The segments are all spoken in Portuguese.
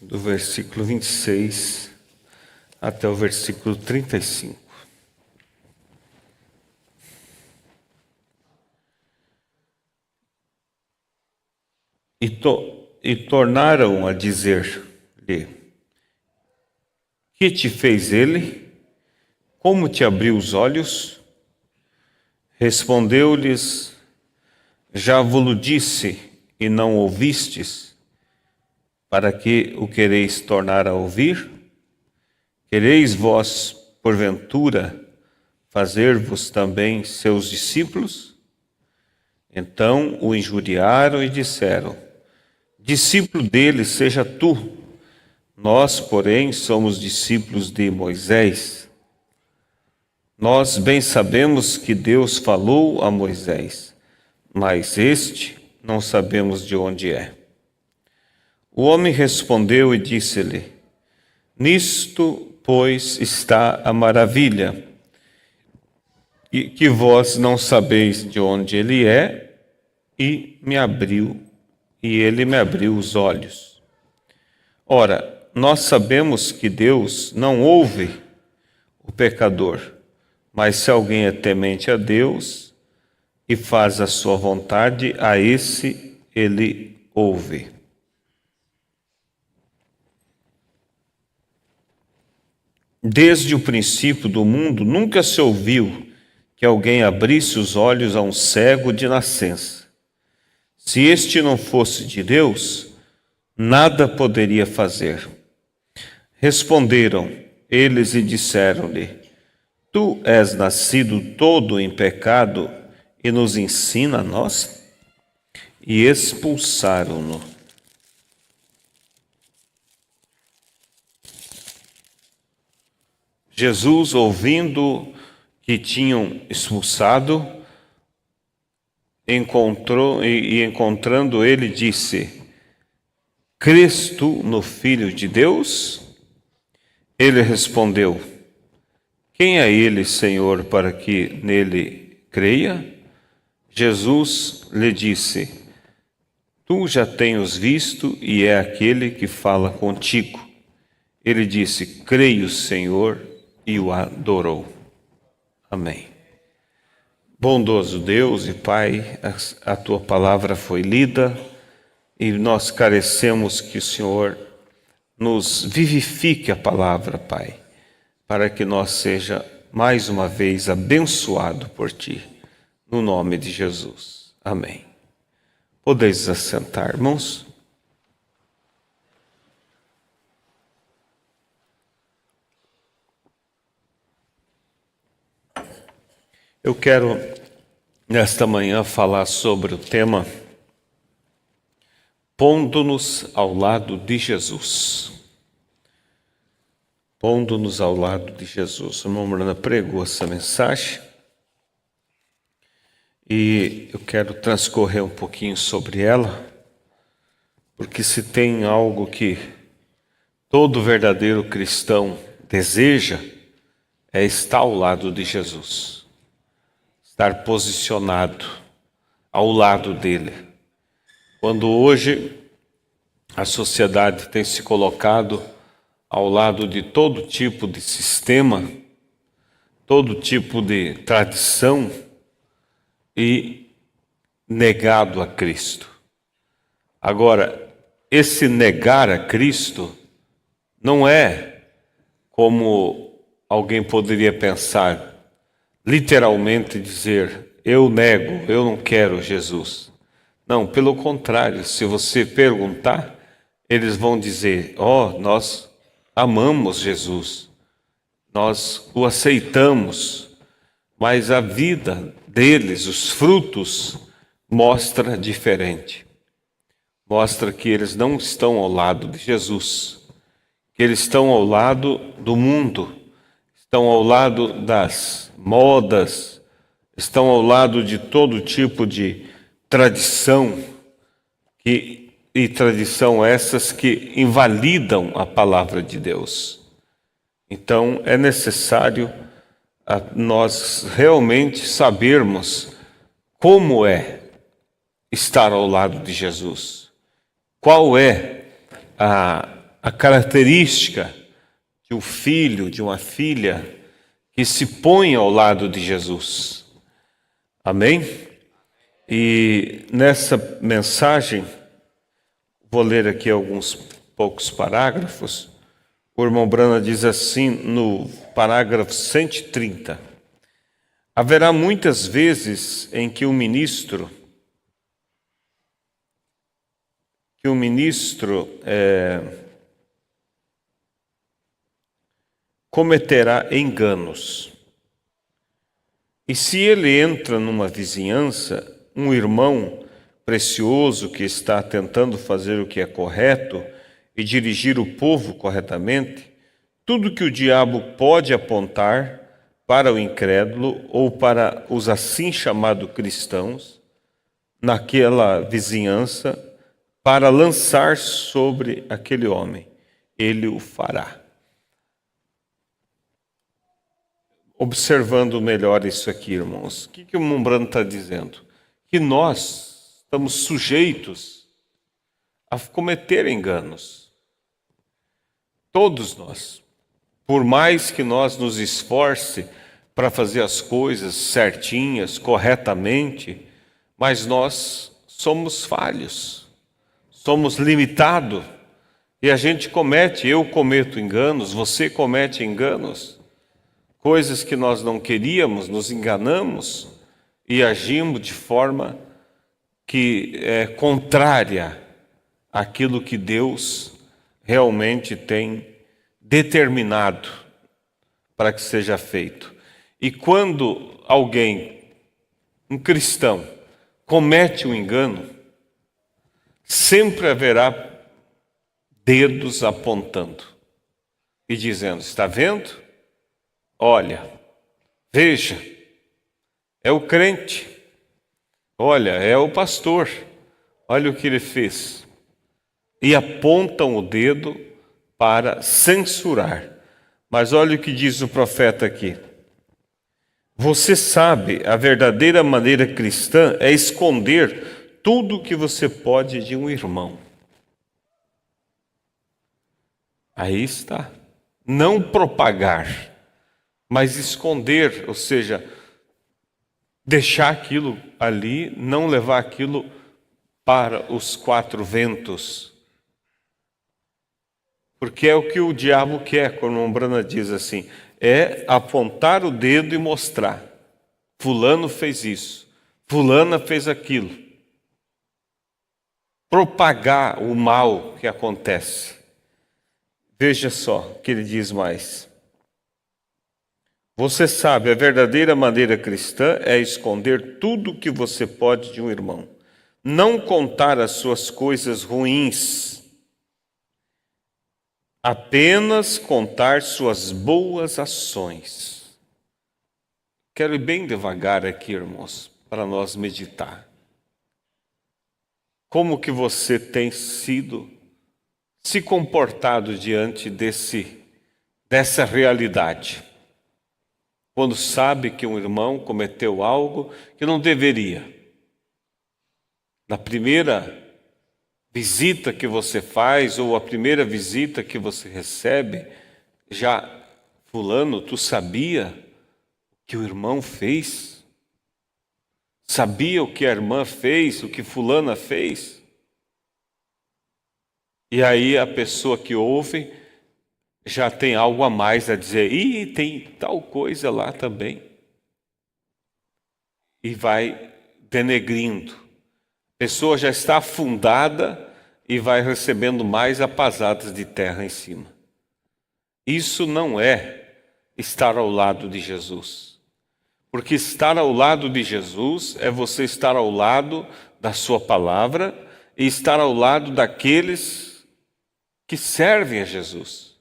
do versículo 26 até o versículo 35. E tornaram a dizer-lhe: que te fez ele? Como te abriu os olhos? Respondeu-lhes: já vos disse e não ouvistes, para que o quereis tornar a ouvir? Quereis vós, porventura, fazer-vos também seus discípulos? Então o injuriaram e disseram: discípulo dele seja tu. Nós, porém, somos discípulos de Moisés. Nós bem sabemos que Deus falou a Moisés, mas este não sabemos de onde é. O homem respondeu e disse-lhe: nisto, pois, está a maravilha, e que vós não sabeis de onde ele é, e ele me abriu os olhos. Ora, nós sabemos que Deus não ouve o pecador, mas se alguém é temente a Deus e faz a sua vontade, a esse ele ouve. Desde o princípio do mundo, nunca se ouviu que alguém abrisse os olhos a um cego de nascença. Se este não fosse de Deus, nada poderia fazer. Responderam eles e disseram-lhe: tu és nascido todo em pecado e nos ensina a nós? E expulsaram-no. Jesus, ouvindo que tinham expulsado, encontrando ele, disse: crês tu no Filho de Deus? Ele respondeu: quem é ele, Senhor, para que nele creia? Jesus lhe disse: tu já tens visto e é aquele que fala contigo. Ele disse: creio, Senhor, e o adorou. Amém. Bondoso Deus e Pai, a tua palavra foi lida e nós carecemos que o Senhor nos vivifique a palavra, Pai, para que nós seja mais uma vez abençoado por Ti, no nome de Jesus. Amém. Podeis assentar, irmãos? Eu quero, nesta manhã, falar sobre o tema pondo-nos ao lado de Jesus. Pondo-nos ao lado de Jesus. O irmão Morana pregou essa mensagem e eu quero transcorrer um pouquinho sobre ela, porque se tem algo que todo verdadeiro cristão deseja, é estar ao lado de Jesus, estar posicionado ao lado dele. Quando hoje a sociedade tem se colocado ao lado de todo tipo de sistema, todo tipo de tradição e negado a Cristo. Agora, esse negar a Cristo não é como alguém poderia pensar, literalmente dizer: eu nego, eu não quero Jesus. Não, pelo contrário, se você perguntar, eles vão dizer: nós amamos Jesus, nós o aceitamos, mas a vida deles, os frutos, mostra diferente. Mostra que eles não estão ao lado de Jesus, que eles estão ao lado do mundo, estão ao lado das modas, estão ao lado de todo tipo de tradição, e tradição essas que invalidam a palavra de Deus. Então é necessário nós realmente sabermos como é estar ao lado de Jesus. Qual é a característica de um filho, de uma filha que se põe ao lado de Jesus. Amém? E nessa mensagem, vou ler aqui alguns poucos parágrafos. O irmão Brana diz assim no parágrafo 130: haverá muitas vezes em que o ministro cometerá enganos. E se ele entra numa vizinhança, um irmão precioso que está tentando fazer o que é correto e dirigir o povo corretamente, tudo que o diabo pode apontar para o incrédulo ou para os assim chamados cristãos naquela vizinhança, para lançar sobre aquele homem, ele o fará. Observando melhor isso aqui, irmãos, o que o Mumbrano está dizendo? Que nós estamos sujeitos a cometer enganos. Todos nós. Por mais que nós nos esforce para fazer as coisas certinhas, corretamente, mas nós somos falhos, somos limitados, e a gente eu cometo enganos, você comete enganos, coisas que nós não queríamos, nos enganamos e agimos de forma que é contrária àquilo que Deus realmente tem determinado para que seja feito. E quando alguém, um cristão, comete um engano, sempre haverá dedos apontando e dizendo: está vendo? Olha, veja, é o crente, olha, é o pastor, olha o que ele fez. E apontam o dedo para censurar. Mas olha o que diz o profeta aqui. Você sabe, a verdadeira maneira cristã é esconder tudo o que você pode de um irmão. Aí está. Não propagar, mas esconder, ou seja, deixar aquilo ali, não levar aquilo para os quatro ventos. Porque é o que o diabo quer, quando o Brana diz assim, é apontar o dedo e mostrar. Fulano fez isso, fulana fez aquilo. Propagar o mal que acontece. Veja só o que ele diz mais. Você sabe, a verdadeira maneira cristã é esconder tudo o que você pode de um irmão. Não contar as suas coisas ruins. Apenas contar suas boas ações. Quero ir bem devagar aqui, irmãos, para nós meditar. Como que você tem se comportado diante dessa realidade? Quando sabe que um irmão cometeu algo que não deveria. Na primeira visita que você faz, ou a primeira visita que você recebe, já, fulano, tu sabia o que o irmão fez? Sabia o que a irmã fez, o que fulana fez? E aí a pessoa que ouve já tem algo a mais a dizer, e tem tal coisa lá também. E vai denegrindo. A pessoa já está afundada e vai recebendo mais apazadas de terra em cima. Isso não é estar ao lado de Jesus. Porque estar ao lado de Jesus é você estar ao lado da sua palavra e estar ao lado daqueles que servem a Jesus.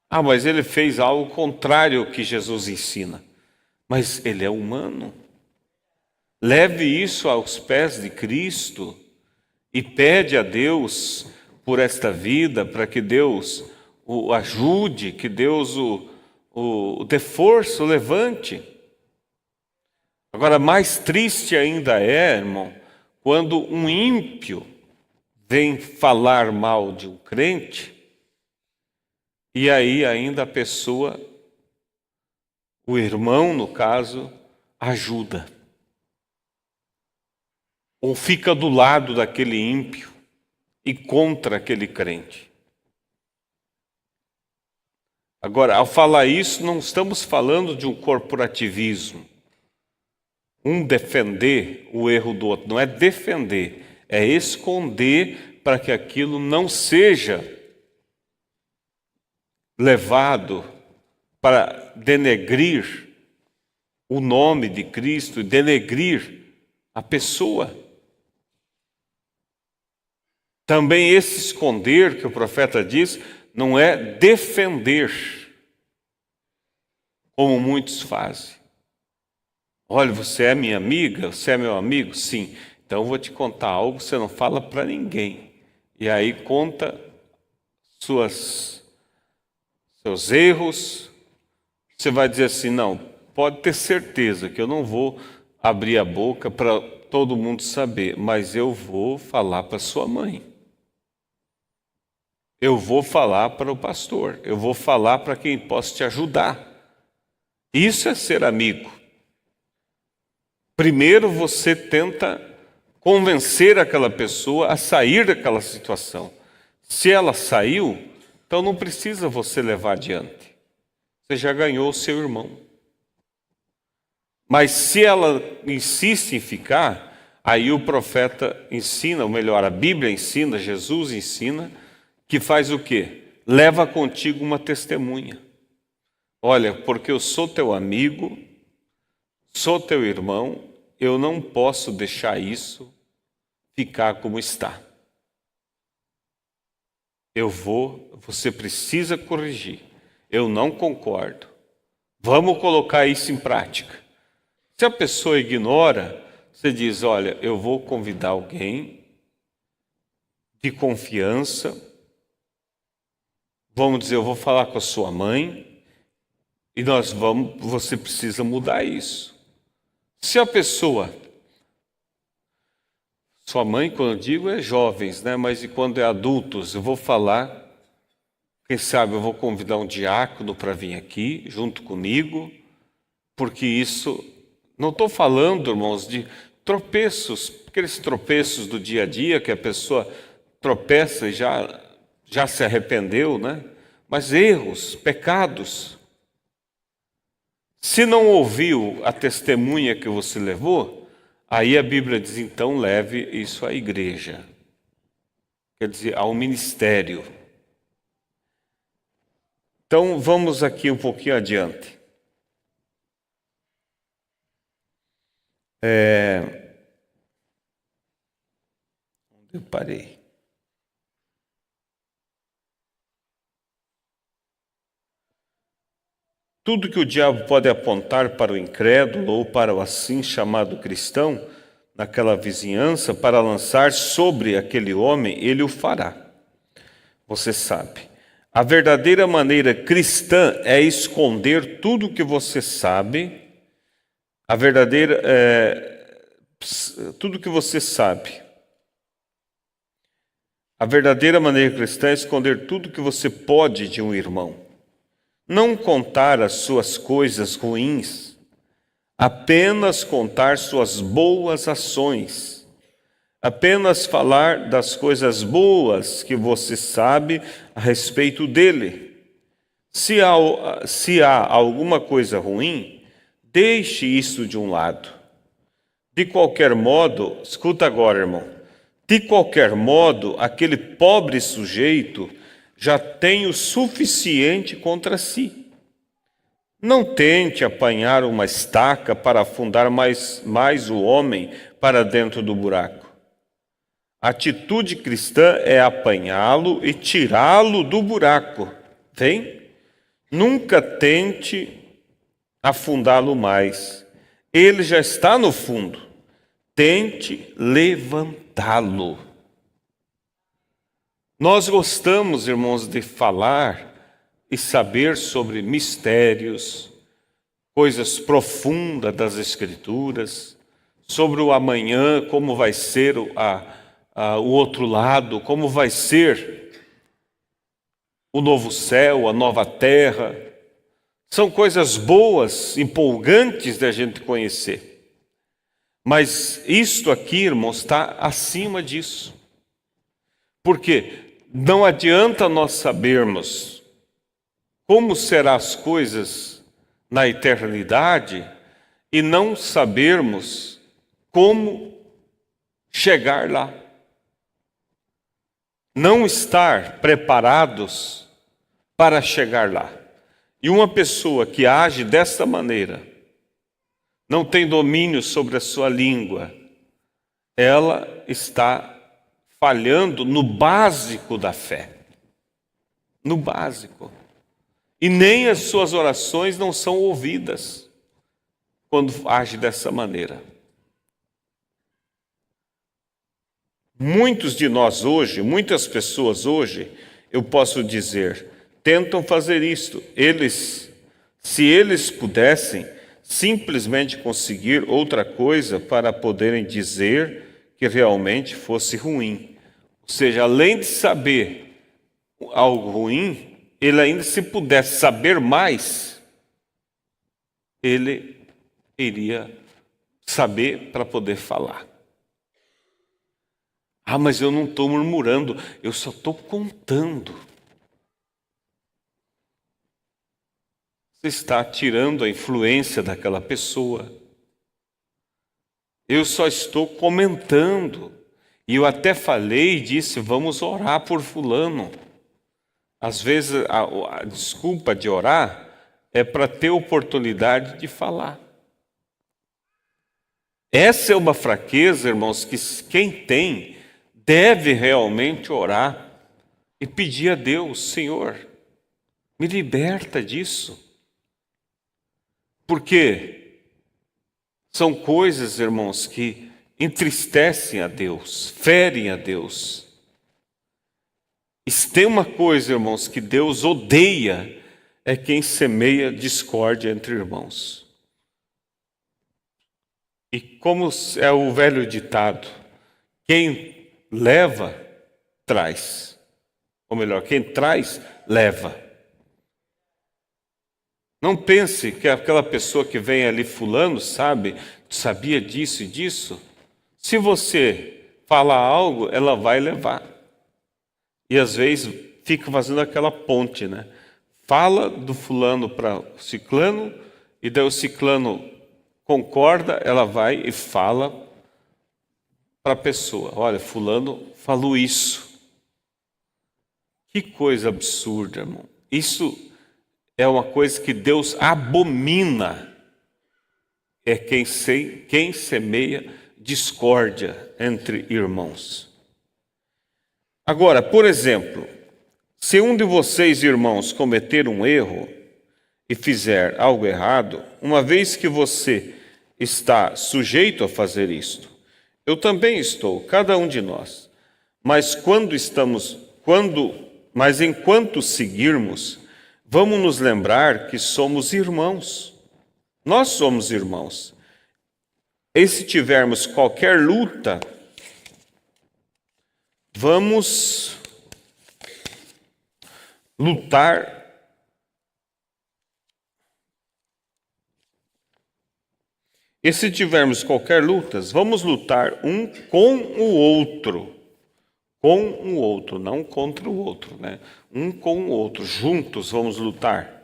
Ah, mas ele fez algo contrário ao que Jesus ensina. Mas ele é humano. Leve isso aos pés de Cristo e pede a Deus por esta vida, para que Deus o ajude, que Deus o dê força, o levante. Agora, mais triste ainda é, irmão, quando um ímpio vem falar mal de um crente E aí ainda a pessoa, o irmão no caso, ajuda. Ou fica do lado daquele ímpio e contra aquele crente. Agora, ao falar isso, não estamos falando de um corporativismo. Um defender o erro do outro. Não é defender, é esconder para que aquilo não seja levado para denegrir o nome de Cristo e denegrir a pessoa. Também esse esconder que o profeta diz não é defender, como muitos fazem. Olha, você é minha amiga? Você é meu amigo? Sim. Então eu vou te contar algo que você não fala para ninguém. E aí conta seus erros. Você vai dizer assim, não, pode ter certeza que eu não vou abrir a boca para todo mundo saber, mas eu vou falar para sua mãe. Eu vou falar para o pastor. Eu vou falar para quem possa te ajudar. Isso é ser amigo. Primeiro você tenta convencer aquela pessoa a sair daquela situação. Se ela saiu, então não precisa você levar adiante. Você já ganhou o seu irmão. Mas se ela insiste em ficar, aí o profeta ensina, ou melhor, a Bíblia ensina, Jesus ensina, que faz o quê? Leva contigo uma testemunha. Olha, porque eu sou teu amigo, sou teu irmão, eu não posso deixar isso ficar como está. Você precisa corrigir. Eu não concordo. Vamos colocar isso em prática. Se a pessoa ignora, você diz, olha, eu vou convidar alguém de confiança, vamos dizer, eu vou falar com a sua mãe, e você precisa mudar isso. Se a pessoa, sua mãe, quando eu digo, é jovens, né? Mas e quando é adultos, eu vou falar, quem sabe eu vou convidar um diácono para vir aqui, junto comigo, porque isso, não estou falando, irmãos, de tropeços, aqueles tropeços do dia a dia, que a pessoa tropeça e já se arrependeu, né? Mas erros, pecados. Se não ouviu a testemunha que você levou, aí a Bíblia diz, então leve isso à igreja. Quer dizer, ao ministério. Então vamos aqui um pouquinho adiante. Onde eu parei? Tudo que o diabo pode apontar para o incrédulo ou para o assim chamado cristão, naquela vizinhança, para lançar sobre aquele homem, ele o fará. Você sabe. A verdadeira maneira cristã é esconder tudo o que você sabe. A verdadeira tudo o que você sabe. A verdadeira maneira cristã é esconder tudo o que você pode de um irmão. Não contar as suas coisas ruins, apenas contar suas boas ações. Apenas falar das coisas boas que você sabe a respeito dele. Se há alguma coisa ruim, deixe isso de um lado. De qualquer modo, escuta agora, irmão. De qualquer modo, aquele pobre sujeito já tem o suficiente contra si. Não tente apanhar uma estaca para afundar mais o homem para dentro do buraco. A atitude cristã é apanhá-lo e tirá-lo do buraco. Vem? Nunca tente afundá-lo mais. Ele já está no fundo. Tente levantá-lo. Nós gostamos, irmãos, de falar e saber sobre mistérios, coisas profundas das Escrituras, sobre o amanhã, como vai ser o outro lado, como vai ser o novo céu, a nova terra. São coisas boas, empolgantes da gente conhecer. Mas isto aqui, irmãos, está acima disso. Porque não adianta nós sabermos como serão as coisas na eternidade e não sabermos como chegar lá. Não estar preparados para chegar lá. E uma pessoa que age desta maneira, não tem domínio sobre a sua língua, ela está falhando no básico da fé. No básico. E nem as suas orações não são ouvidas quando age dessa maneira. Muitos de nós hoje, muitas pessoas hoje, eu posso dizer, tentam fazer isto. Se eles pudessem simplesmente conseguir outra coisa para poderem dizer que realmente fosse ruim. Ou seja, além de saber algo ruim, ele ainda, se pudesse saber mais, ele iria saber para poder falar. Ah, mas eu não estou murmurando, eu só estou contando. Você está tirando a influência daquela pessoa. Eu só estou comentando. E eu até falei e disse, vamos orar por fulano. Às vezes a desculpa de orar é para ter oportunidade de falar. Essa é uma fraqueza, irmãos, que quem tem deve realmente orar e pedir a Deus, Senhor, me liberta disso. Porque são coisas, irmãos, que entristecem a Deus, ferem a Deus. E se tem uma coisa, irmãos, que Deus odeia, é quem semeia discórdia entre irmãos. E como é o velho ditado, quem leva, traz. Ou melhor, quem traz, leva. Não pense que aquela pessoa que vem ali, fulano, sabia disso e disso. Se você falar algo, ela vai levar. E às vezes fica fazendo aquela ponte, né? Fala do fulano para o ciclano, e daí o ciclano concorda, ela vai e fala para a pessoa. Olha, fulano falou isso. Que coisa absurda, irmão. Isso é uma coisa que Deus abomina. É quem semeia discórdia entre irmãos. Agora, por exemplo, se um de vocês, irmãos, cometer um erro e fizer algo errado, uma vez que você está sujeito a fazer isto, eu também estou, cada um de nós. Mas enquanto seguirmos, vamos nos lembrar que somos irmãos. Nós somos irmãos. E se tivermos qualquer luta, vamos lutar. E se tivermos qualquer luta, vamos lutar um com o outro. Com o outro, não contra o outro, né? Um com o outro, juntos vamos lutar.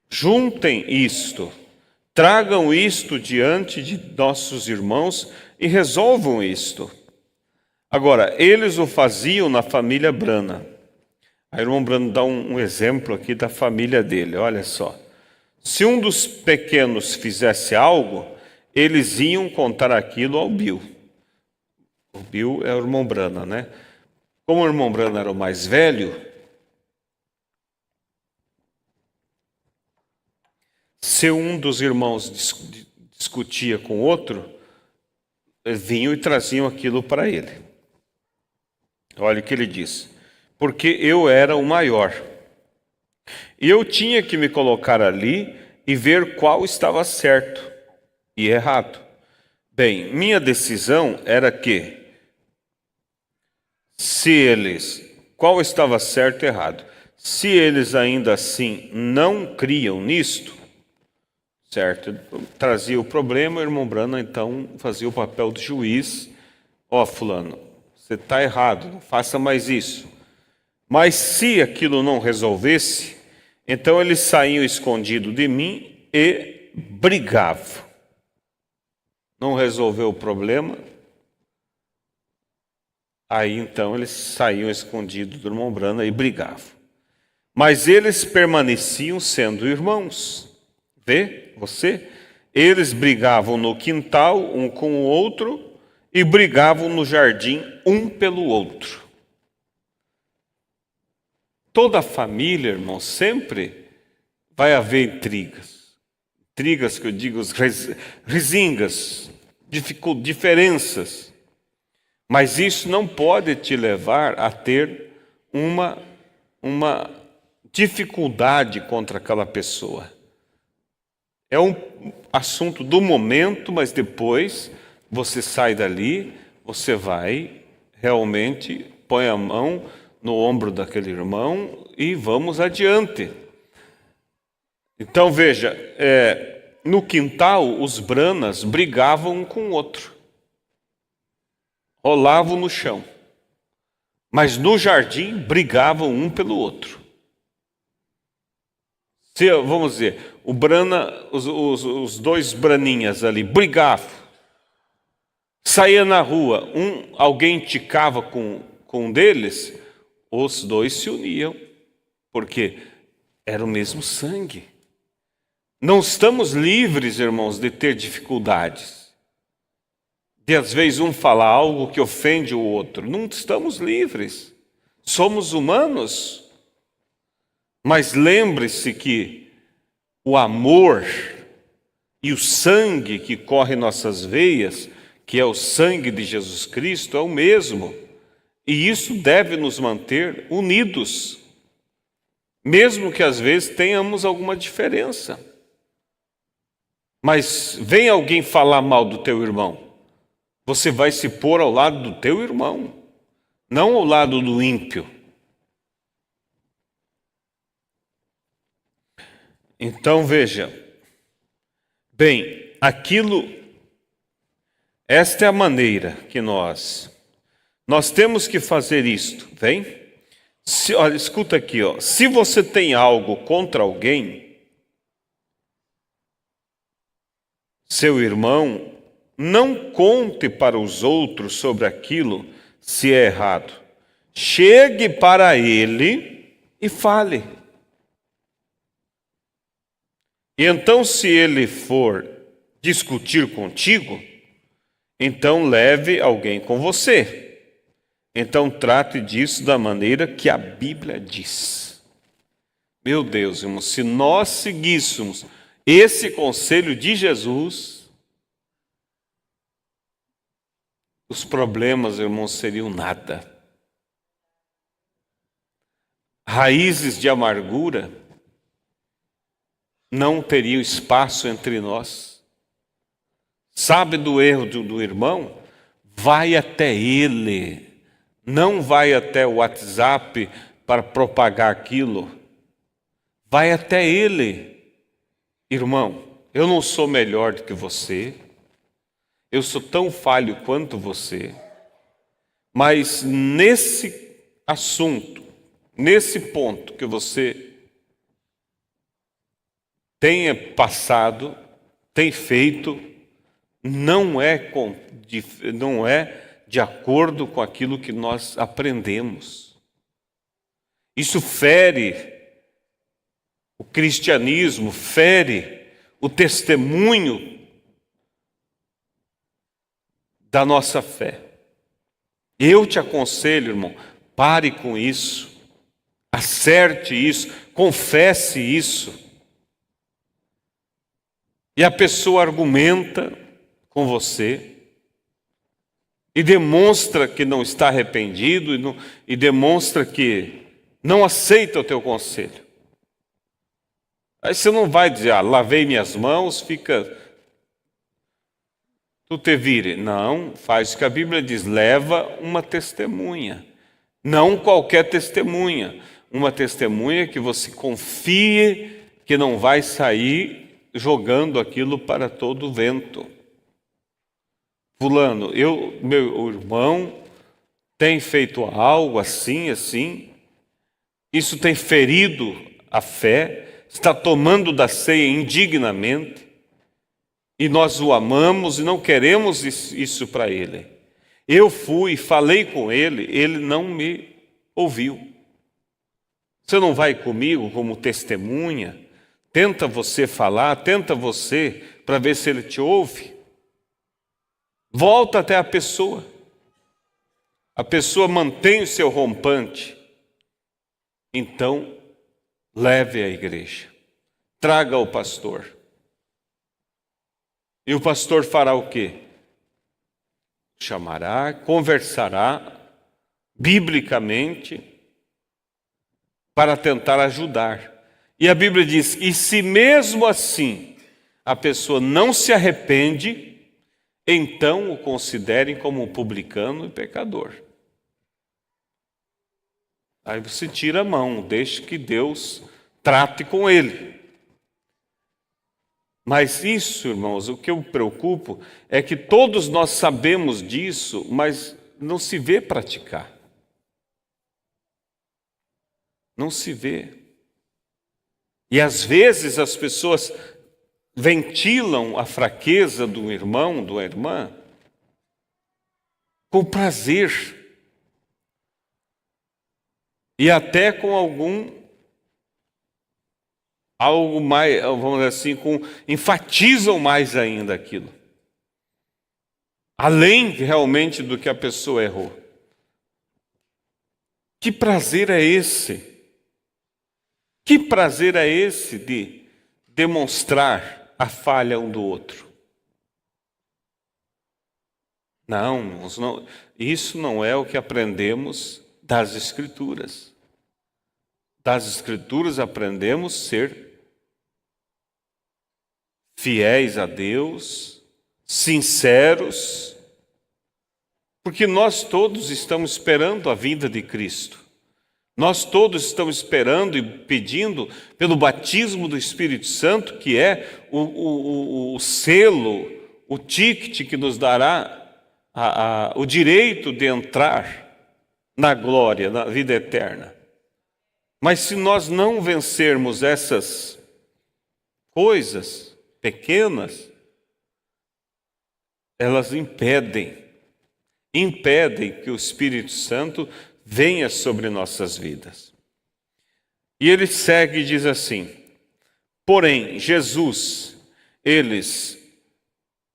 Juntem isto, tragam isto diante de nossos irmãos e resolvam isto. Agora, eles o faziam na família Brana. A irmã Brana dá um exemplo aqui da família dele, olha só. Se um dos pequenos fizesse algo, eles iam contar aquilo ao Bill. O Bill é o irmão Brana, né? Como o irmão Brana era o mais velho, se um dos irmãos discutia com o outro, vinham e traziam aquilo para ele. Olha o que ele diz. Porque eu era o maior. E eu tinha que me colocar ali e ver qual estava certo e errado. Bem, minha decisão era qual estava certo e errado. Se eles ainda assim não criam nisto, certo? Trazia o problema, o irmão Branham então fazia o papel de juiz. Ó, fulano, você está errado, não faça mais isso. Mas se aquilo não resolvesse, então eles saíam escondidos de mim e brigavam. Não resolveu o problema, aí então eles saíam escondidos do irmão Branham e brigavam. Mas eles permaneciam sendo irmãos. Vê, você? Eles brigavam no quintal, um com o outro, e brigavam no jardim, um pelo outro. Toda família, irmão, sempre vai haver intrigas. Intrigas que eu digo, risingas, diferenças. Mas isso não pode te levar a ter uma dificuldade contra aquela pessoa. É um assunto do momento, mas depois você sai dali, você vai realmente, põe a mão no ombro daquele irmão e vamos adiante. Então veja, no quintal os Branas brigavam um com o outro, rolavam no chão, mas no jardim brigavam um pelo outro. Se, vamos dizer, o Brana, os dois Braninhas ali brigavam, saía na rua, alguém ticava com um deles, os dois se uniam, porque era o mesmo sangue. Não estamos livres, irmãos, de ter dificuldades. De às vezes um falar algo que ofende o outro. Não estamos livres. Somos humanos. Mas lembre-se que o amor e o sangue que corre em nossas veias, que é o sangue de Jesus Cristo, é o mesmo. E isso deve nos manter unidos, mesmo que às vezes tenhamos alguma diferença. Mas vem alguém falar mal do teu irmão, você vai se pôr ao lado do teu irmão, não ao lado do ímpio. Então veja, bem, esta é a maneira que nós temos que fazer isto, vem? Olha, escuta aqui, ó. Se você tem algo contra alguém, seu irmão, não conte para os outros sobre aquilo se é errado. Chegue para ele e fale. E então, se ele for discutir contigo, então leve alguém com você. Então trate disso da maneira que a Bíblia diz. Meu Deus, irmão, se nós seguíssemos esse conselho de Jesus, os problemas, irmãos, seriam nada. Raízes de amargura não teriam espaço entre nós. Sabe do erro do irmão? Vai até ele. Não vai até o WhatsApp para propagar aquilo. Vai até ele. Irmão, eu não sou melhor do que você. Eu sou tão falho quanto você. Mas nesse assunto, nesse ponto que você tenha passado, tem feito, não é de acordo com aquilo que nós aprendemos. Isso fere o cristianismo, fere o testemunho da nossa fé. Eu te aconselho, irmão, pare com isso, acerte isso, confesse isso. E a pessoa argumenta com você e demonstra que não está arrependido e demonstra que não aceita o teu conselho. Aí você não vai dizer, lavei minhas mãos, fica... Tu te vire. Não, faz o que a Bíblia diz, leva uma testemunha. Não qualquer testemunha. uma testemunha que você confie que não vai sair jogando aquilo para todo o vento. Fulano, meu irmão tem feito algo assim, assim, isso tem ferido a fé, está tomando da ceia indignamente, e nós o amamos e não queremos isso para ele. Eu fui, falei com ele, ele não me ouviu. Você não vai comigo como testemunha? Tenta você falar, tenta você para ver se ele te ouve. Volta até a pessoa. A pessoa mantém o seu rompante. Então, leve à igreja. Traga o pastor. E o pastor fará o quê? Chamará, conversará biblicamente para tentar ajudar. E a Bíblia diz: e se mesmo assim a pessoa não se arrepende, então o considerem como publicano e pecador. Aí você tira a mão, deixe que Deus trate com ele. Mas isso, irmãos, o que eu me preocupo é que todos nós sabemos disso, mas não se vê praticar. Não se vê. E às vezes as pessoas ventilam a fraqueza do irmão, da irmã, com prazer. E até com algo mais, vamos dizer assim, enfatizam mais ainda aquilo. Além realmente do que a pessoa errou. Que prazer é esse? Que prazer é esse de demonstrar a falha um do outro? Não, isso não é o que aprendemos das Escrituras. Das Escrituras aprendemos ser fiéis a Deus, sinceros, porque nós todos estamos esperando a vinda de Cristo. Nós todos estamos esperando e pedindo pelo batismo do Espírito Santo, que é o selo, o ticket que nos dará o direito de entrar na glória, na vida eterna. Mas se nós não vencermos essas coisas pequenas, elas impedem que o Espírito Santo venha sobre nossas vidas. E ele segue e diz assim: porém, Jesus, eles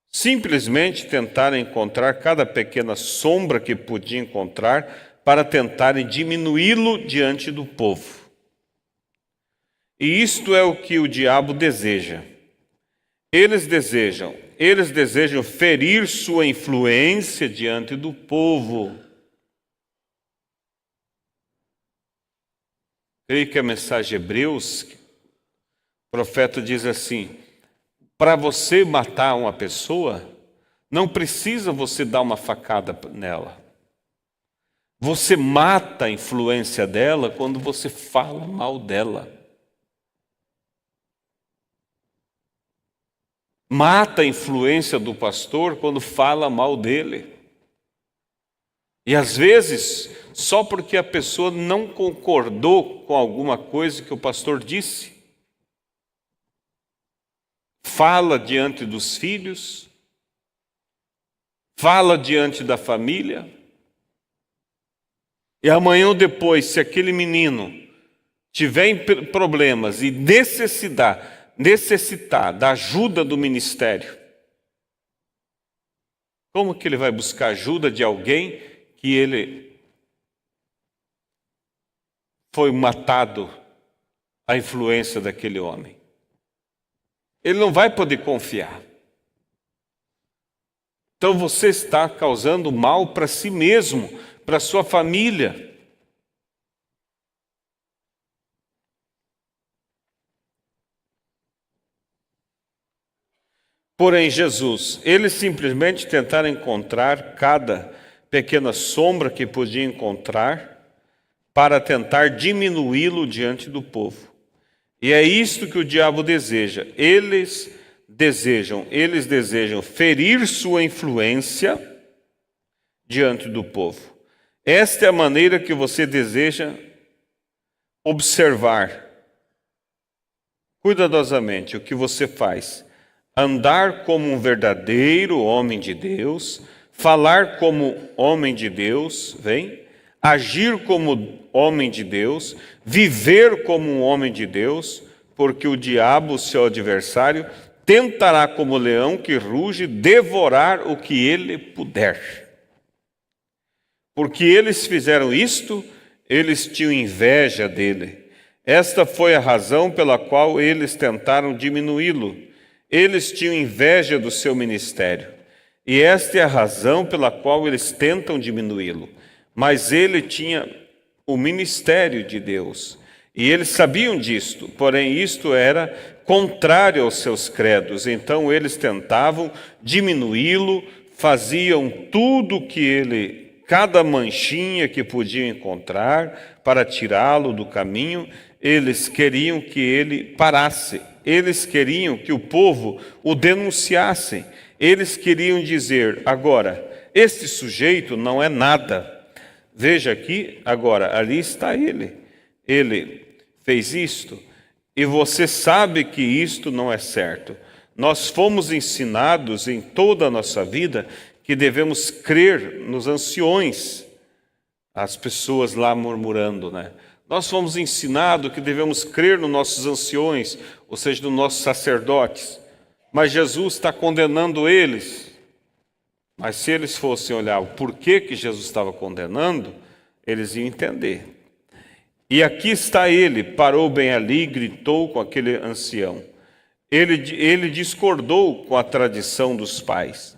simplesmente tentaram encontrar cada pequena sombra que podiam encontrar para tentarem diminuí-lo diante do povo. E isto é o que o diabo deseja. Eles desejam ferir sua influência diante do povo. Creio que a mensagem de Hebreus, o profeta diz assim: para você matar uma pessoa, não precisa você dar uma facada nela. Você mata a influência dela quando você fala mal dela. Mata a influência do pastor quando fala mal dele. E às vezes, só porque a pessoa não concordou com alguma coisa que o pastor disse. Fala diante dos filhos, fala diante da família. E amanhã ou depois, se aquele menino tiver problemas e necessitar da ajuda do ministério, como que ele vai buscar ajuda de alguém que ele foi matado à influência daquele homem? Ele não vai poder confiar. Então você está causando mal para si mesmo, para a sua família. Porém, Jesus, eles simplesmente tentaram encontrar cada pequena sombra que podiam encontrar para tentar diminuí-lo diante do povo. E é isto que o diabo deseja. Eles desejam ferir sua influência diante do povo. Esta é a maneira que você deseja observar cuidadosamente o que você faz. Andar como um verdadeiro homem de Deus, falar como homem de Deus, agir como homem de Deus, viver como um homem de Deus, porque o diabo, seu adversário, tentará como leão que ruge devorar o que ele puder. Porque eles fizeram isto, eles tinham inveja dele. Esta foi a razão pela qual eles tentaram diminuí-lo. Eles tinham inveja do seu ministério. E esta é a razão pela qual eles tentam diminuí-lo. Mas ele tinha o ministério de Deus. E eles sabiam disto, porém isto era contrário aos seus credos. Então eles tentavam diminuí-lo, faziam tudo que ele, cada manchinha que podiam encontrar para tirá-lo do caminho. Eles queriam que ele parasse. Eles queriam que o povo o denunciasse. Eles queriam dizer: agora, este sujeito não é nada. Veja aqui, agora, ali está ele. Ele fez isto e você sabe que isto não é certo. Nós fomos ensinados em toda a nossa vida que devemos crer nos anciões. As pessoas lá murmurando, né? Nós fomos ensinados que devemos crer nos nossos anciões, ou seja, nos nossos sacerdotes. Mas Jesus está condenando eles. Mas se eles fossem olhar o porquê que Jesus estava condenando, eles iam entender. E aqui está ele, parou bem ali, gritou com aquele ancião. Ele discordou com a tradição dos pais.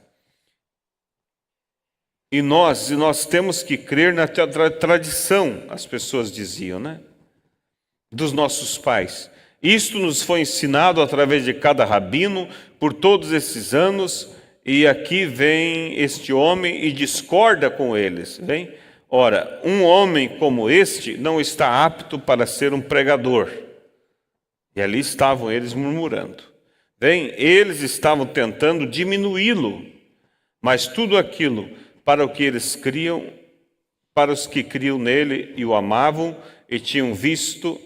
E nós temos que crer na tradição, as pessoas diziam, né? Dos nossos pais. Isto nos foi ensinado através de cada rabino por todos esses anos, e aqui vem este homem e discorda com eles, Ora, um homem como este não está apto para ser um pregador. E ali estavam eles murmurando. Eles estavam tentando diminuí-lo, mas tudo aquilo para o que eles criam, para os que criam nele e o amavam e tinham visto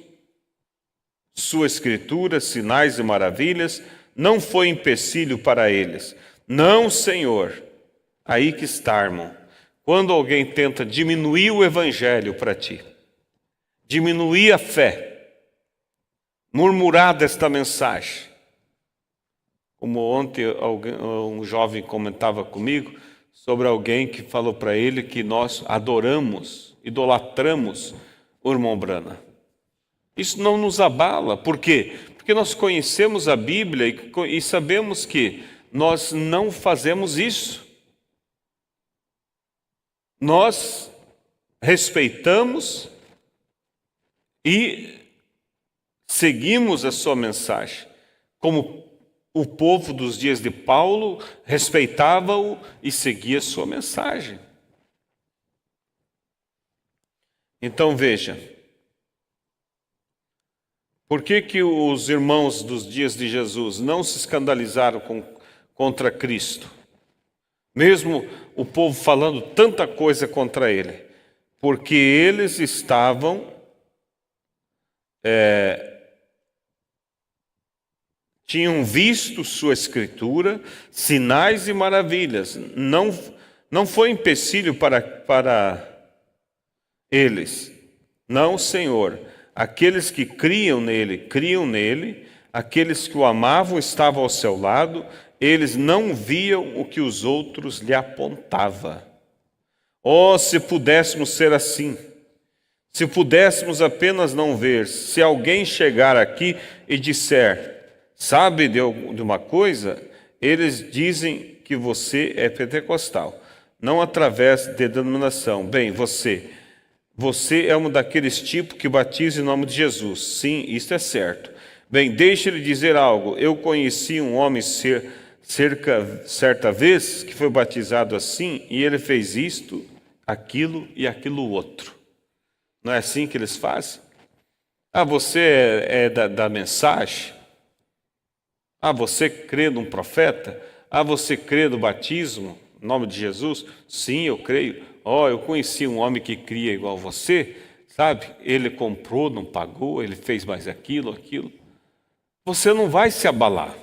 sua escritura, sinais e maravilhas, não foi empecilho para eles. Não, Senhor. Aí que está, irmão. Quando alguém tenta diminuir o evangelho para ti, diminuir a fé, murmurar desta mensagem, como ontem um jovem comentava comigo sobre alguém que falou para ele que nós adoramos, idolatramos o irmão Brana. Isso não nos abala. Por quê? Porque nós conhecemos a Bíblia e sabemos que nós não fazemos isso. Nós respeitamos e seguimos a sua mensagem, como o povo dos dias de Paulo respeitava-o e seguia a sua mensagem. Então veja, por que os irmãos dos dias de Jesus não se escandalizaram contra Cristo? Mesmo o povo falando tanta coisa contra ele, porque eles estavam tinham visto sua escritura, sinais e maravilhas. Não foi empecilho para eles. Não, Senhor. Aqueles que criam nele, aqueles que o amavam estavam ao seu lado, eles não viam o que os outros lhe apontavam. Oh, se pudéssemos ser assim, se pudéssemos apenas não ver, se alguém chegar aqui e disser, sabe de uma coisa, eles dizem que você é pentecostal, não através de denominação. Bem, você é um daqueles tipos que batiza em nome de Jesus. Sim, isso é certo. Bem, deixe-lhe dizer algo. Eu conheci um homem certa vez que foi batizado assim, e ele fez isto, aquilo e aquilo outro. Não é assim que eles fazem? Ah, você é da mensagem? Ah, você crê num profeta? Ah, você crê no batismo, em nome de Jesus? Sim, eu creio. Eu conheci um homem que cria igual você, sabe? Ele comprou, não pagou, ele fez mais aquilo. Você não vai se abalar,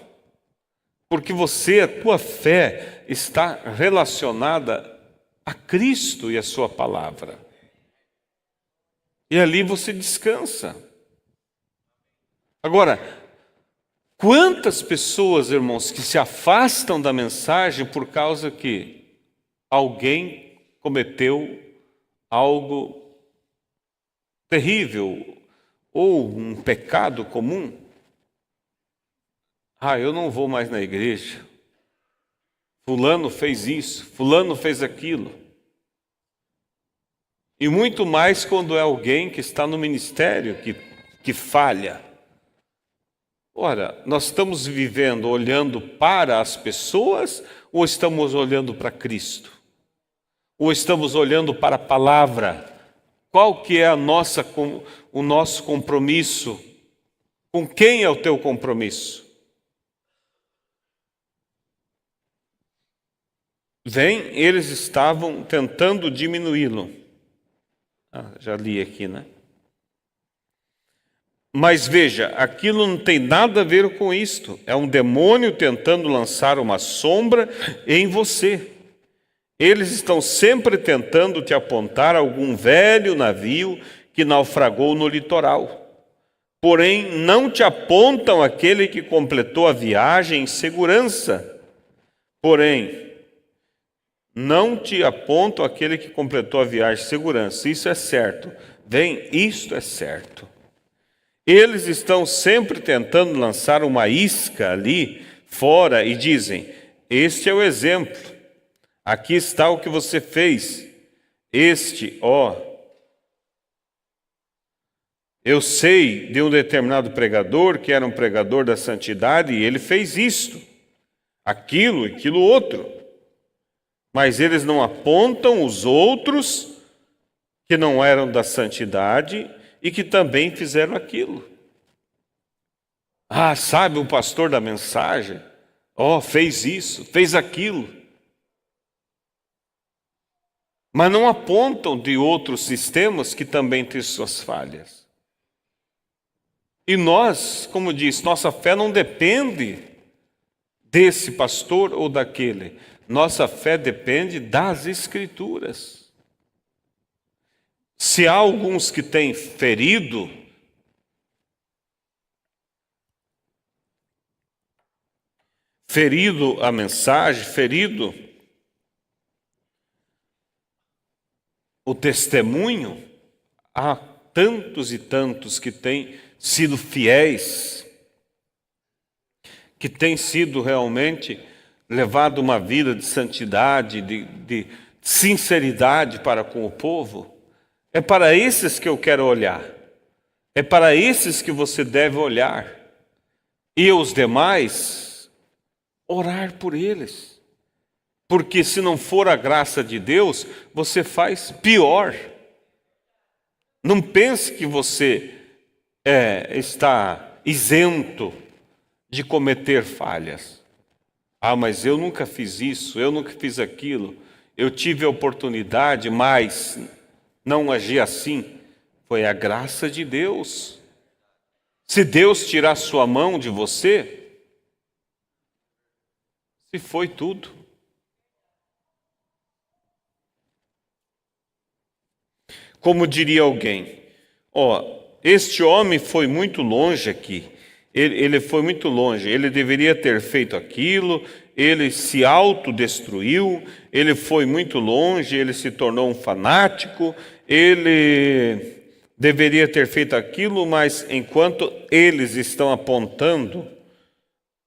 porque a tua fé está relacionada a Cristo e a sua palavra. E ali você descansa. Agora, quantas pessoas, irmãos, que se afastam da mensagem por causa que alguém cometeu algo terrível ou um pecado comum? Eu não vou mais na igreja. Fulano fez isso, fulano fez aquilo. E muito mais quando é alguém que está no ministério que falha. Ora, nós estamos vivendo olhando para as pessoas ou estamos olhando para Cristo? Ou estamos olhando para a palavra? Qual que é o nosso compromisso? Com quem é o teu compromisso? Eles estavam tentando diminuí-lo. Já li aqui, né? Mas veja, aquilo não tem nada a ver com isto. É um demônio tentando lançar uma sombra em você. Eles estão sempre tentando te apontar algum velho navio que naufragou no litoral. Porém, não te apontam aquele que completou a viagem em segurança. Isso é certo. Isto é certo. Eles estão sempre tentando lançar uma isca ali fora e dizem: este é o exemplo, aqui está o que você fez. Eu sei de um determinado pregador que era um pregador da santidade e ele fez isto, aquilo outro. Mas eles não apontam os outros que não eram da santidade e que também fizeram aquilo. Sabe o pastor da mensagem? Fez isso, fez aquilo. Mas não apontam de outros sistemas que também têm suas falhas. E nós, como diz, nossa fé não depende desse pastor ou daquele. Nossa fé depende das Escrituras. Se há alguns que têm ferido a mensagem, ferido o testemunho, há tantos e tantos que têm sido fiéis, que têm sido realmente levado uma vida de santidade, de sinceridade para com o povo. É para esses que eu quero olhar. É para esses que você deve olhar. E os demais, orar por eles. Porque se não for a graça de Deus, você faz pior. Não pense que você está isento de cometer falhas. Mas eu nunca fiz isso, eu nunca fiz aquilo. Eu tive a oportunidade, mas não agi assim. Foi a graça de Deus. Se Deus tirar sua mão de você, se foi tudo. Como diria alguém, este homem foi muito longe aqui. Ele foi muito longe, ele deveria ter feito aquilo, ele se autodestruiu, ele foi muito longe, ele se tornou um fanático, ele deveria ter feito aquilo, mas enquanto eles estão apontando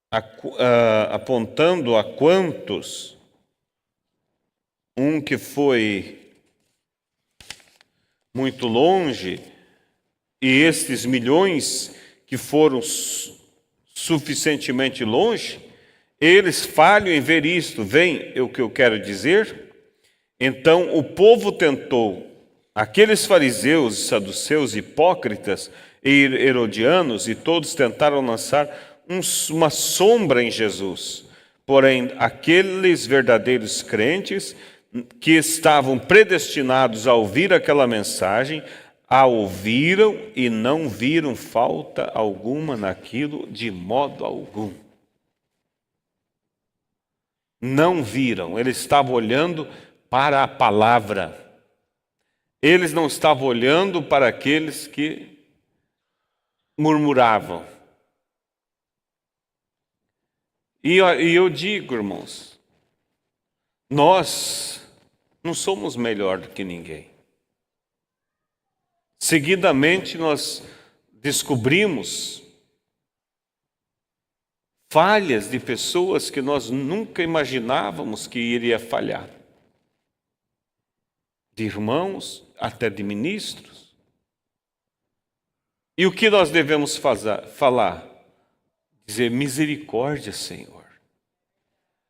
a quantos, um que foi muito longe, e estes milhões que foram suficientemente longe, eles falham em ver isto. O que eu quero dizer? Então o povo tentou Aqueles fariseus e saduceus, hipócritas e herodianos, e todos tentaram lançar uma sombra em Jesus. Porém, aqueles verdadeiros crentes que estavam predestinados a ouvir aquela mensagem, a ouviram e não viram falta alguma naquilo de modo algum. Não viram, eles estavam olhando para a palavra. Eles não estavam olhando para aqueles que murmuravam. E eu digo, irmãos, nós não somos melhor do que ninguém. Seguidamente nós descobrimos falhas de pessoas que nós nunca imaginávamos que iria falhar. De irmãos, até de ministros. E o que nós devemos falar? Dizer: misericórdia, Senhor.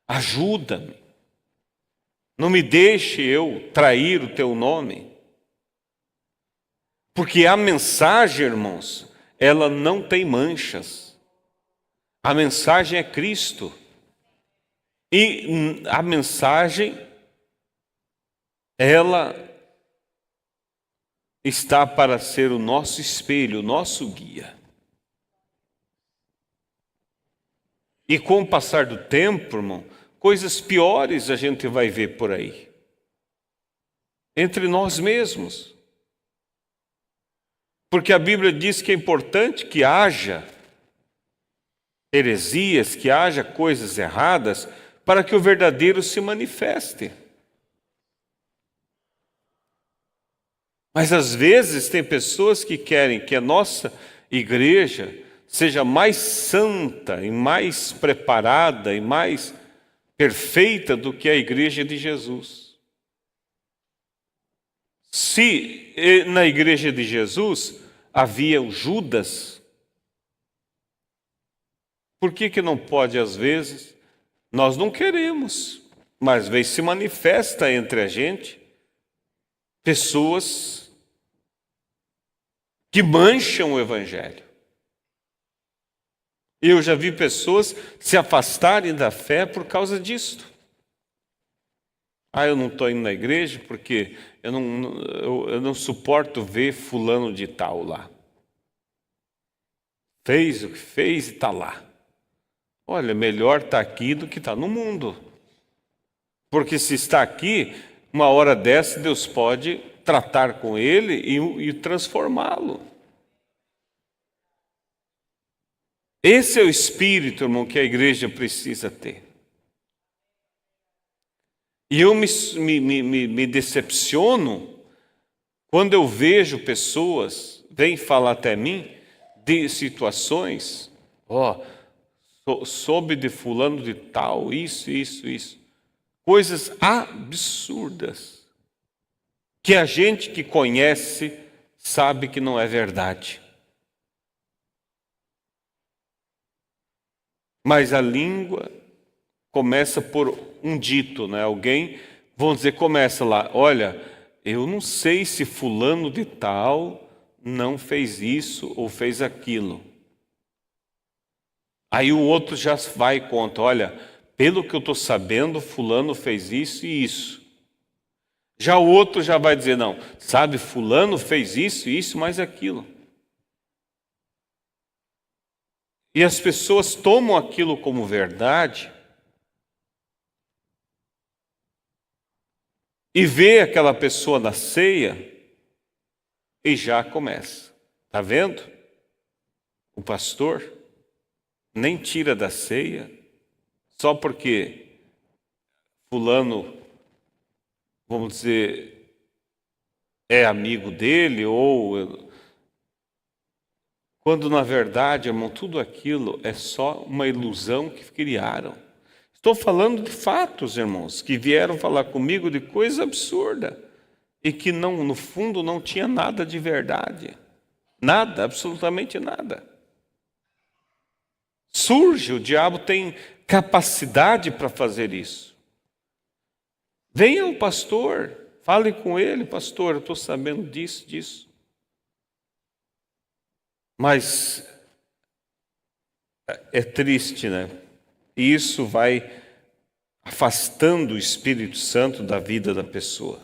Ajuda-me. Não me deixe eu trair o teu nome. Porque a mensagem, irmãos, ela não tem manchas. A mensagem é Cristo. E a mensagem, ela está para ser o nosso espelho, o nosso guia. E com o passar do tempo, irmão, coisas piores a gente vai ver por aí. Entre nós mesmos. Porque a Bíblia diz que é importante que haja heresias, que haja coisas erradas, para que o verdadeiro se manifeste. Mas às vezes tem pessoas que querem que a nossa igreja seja mais santa e mais preparada e mais perfeita do que a igreja de Jesus. Se na igreja de Jesus havia o Judas, por que não pode às vezes? Nós não queremos, mas às vezes se manifesta entre a gente pessoas que mancham o evangelho. Eu já vi pessoas se afastarem da fé por causa disto. Eu não estou indo na igreja porque eu não suporto ver fulano de tal lá. Fez o que fez e está lá. Olha, melhor estar aqui do que estar no mundo. Porque se está aqui, uma hora dessa Deus pode tratar com ele e transformá-lo. Esse é o espírito, irmão, que a igreja precisa ter. E eu me decepciono quando eu vejo pessoas vêm falar até mim de situações, soube de fulano de tal, isso. Coisas absurdas, que a gente que conhece sabe que não é verdade. Mas a língua começa por um dito, né? Alguém, vamos dizer, começa lá, olha, eu não sei se fulano de tal não fez isso ou fez aquilo. Aí o outro já vai e conta, olha, pelo que eu estou sabendo, fulano fez isso e isso. Já o outro já vai dizer, não, sabe, fulano fez isso, mais aquilo. E as pessoas tomam aquilo como verdade e vê aquela pessoa na ceia e já começa. Está vendo? O pastor nem tira da ceia só porque fulano, vamos dizer, é amigo dele ou... Quando, na verdade, irmão, tudo aquilo é só uma ilusão que criaram. Estou falando de fatos, irmãos, que vieram falar comigo de coisa absurda e que, não, no fundo, não tinha nada de verdade. Nada, absolutamente nada. Surge, o diabo tem capacidade para fazer isso. Venha o pastor, Fale com ele, pastor, eu estou sabendo disso. Mas é triste, né? E isso vai afastando o Espírito Santo da vida da pessoa.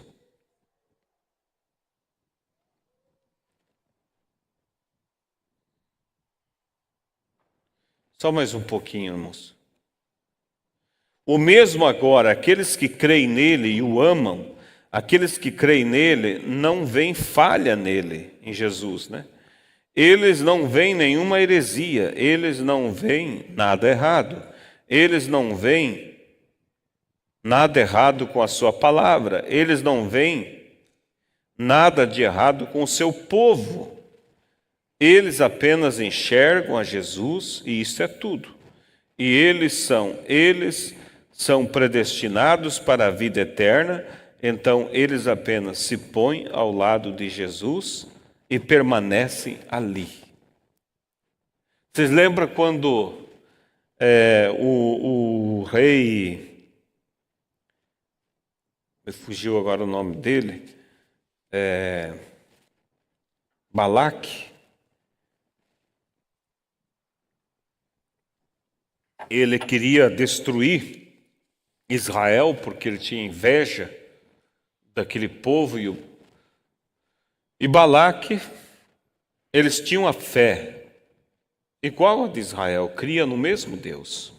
Só mais um pouquinho, irmãos. O mesmo agora, aqueles que creem nele e o amam, aqueles que creem nele não veem falha nele, em Jesus, né? Eles não veem nenhuma heresia, eles não veem nada errado, eles não veem nada errado com a sua palavra, eles não veem nada de errado com o seu povo. Eles apenas enxergam a Jesus e isso é tudo. E eles são predestinados para a vida eterna, então eles apenas se põem ao lado de Jesus e permanecem ali. Vocês lembram quando o rei, me fugiu agora o nome dele, Balaque, ele queria destruir Israel porque ele tinha inveja daquele povo e Balaque, eles tinham a fé igual a de Israel, cria no mesmo Deus.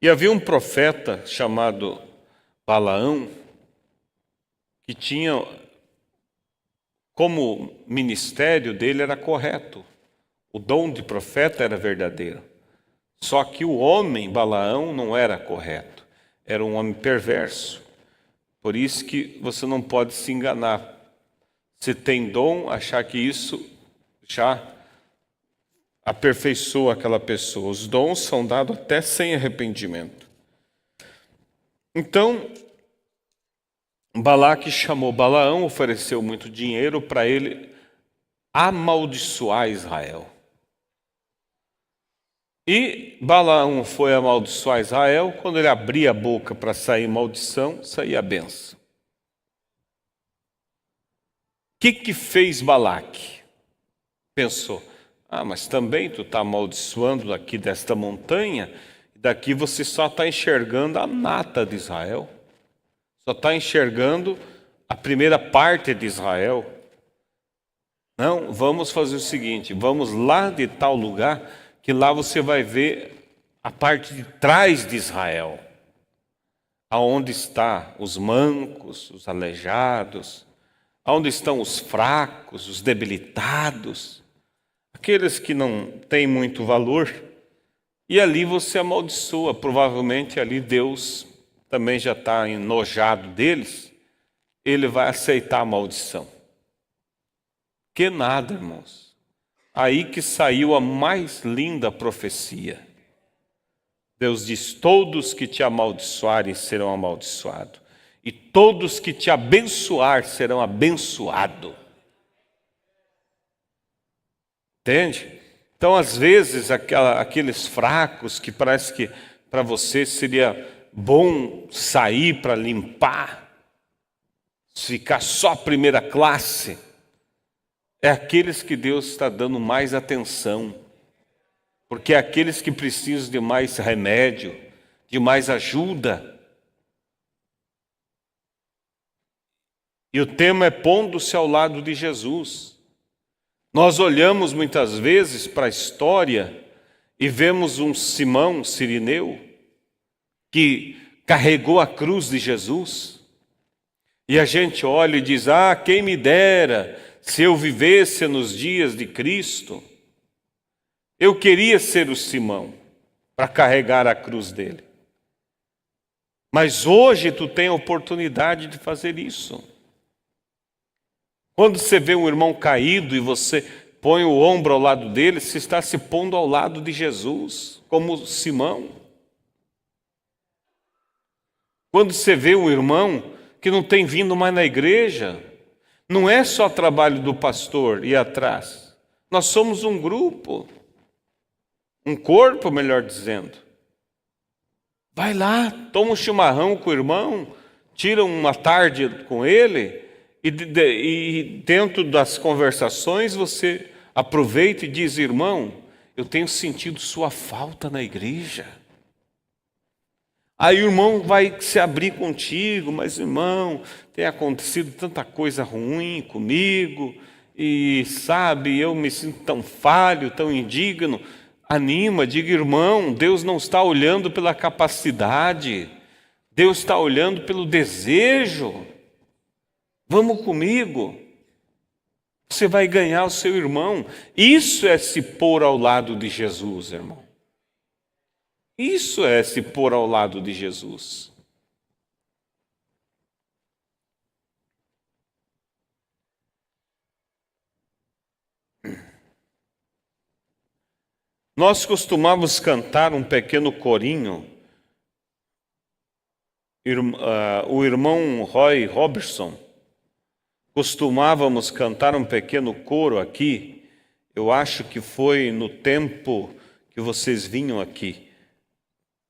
E havia um profeta chamado Balaão que tinha como ministério dele era correto. O dom de profeta era verdadeiro. Só que o homem, Balaão, não era correto. Era um homem perverso. Por isso que você não pode se enganar. Se tem dom, achar que isso já aperfeiçoa aquela pessoa. Os dons são dados até sem arrependimento. Então, Balaque chamou Balaão, ofereceu muito dinheiro para ele amaldiçoar Israel. E Balaão foi amaldiçoar Israel, quando ele abria a boca para sair maldição, saía a benção. O que fez Balaque? Pensou, mas também tu está amaldiçoando daqui desta montanha, daqui você só está enxergando a nata de Israel, só está enxergando a primeira parte de Israel. Não, vamos fazer o seguinte, vamos lá de tal lugar, que lá você vai ver a parte de trás de Israel, aonde estão os mancos, os aleijados, aonde estão os fracos, os debilitados, aqueles que não têm muito valor, e ali você amaldiçoa. Provavelmente ali Deus também já está enojado deles, ele vai aceitar a maldição. Que nada, irmãos. Aí que saiu a mais linda profecia. Deus diz, todos que te amaldiçoarem serão amaldiçoados, e todos que te abençoar serão abençoados. Entende? Então, às vezes, aqueles fracos que parece que para você seria bom sair para limpar, ficar só primeira classe, é aqueles que Deus está dando mais atenção, porque é aqueles que precisam de mais remédio, de mais ajuda. E o tema é pondo-se ao lado de Jesus. Nós olhamos muitas vezes para a história e vemos um Simão Cirineu que carregou a cruz de Jesus. E a gente olha e diz, quem me dera se eu vivesse nos dias de Cristo. Eu queria ser o Simão para carregar a cruz dele. Mas hoje tu tem a oportunidade de fazer isso. Quando você vê um irmão caído e você põe o ombro ao lado dele, você está se pondo ao lado de Jesus, como Simão. Quando você vê um irmão que não tem vindo mais na igreja, não é só trabalho do pastor ir atrás. Nós somos um grupo, um corpo, melhor dizendo. Vai lá, toma um chimarrão com o irmão, tira uma tarde com ele e dentro das conversações você aproveita e diz: irmão, eu tenho sentido sua falta na igreja. Aí o irmão vai se abrir contigo: mas irmão, tem acontecido tanta coisa ruim comigo, e sabe, eu me sinto tão falho, tão indigno. Anima, diga: irmão, Deus não está olhando pela capacidade, Deus está olhando pelo desejo. Vamos comigo, você vai ganhar o seu irmão. Isso é se pôr ao lado de Jesus, irmão. Isso é se pôr ao lado de Jesus. Nós costumávamos cantar um pequeno corinho. O irmão Roy Robertson, costumávamos cantar um pequeno coro aqui. Eu acho que foi no tempo que vocês vinham aqui.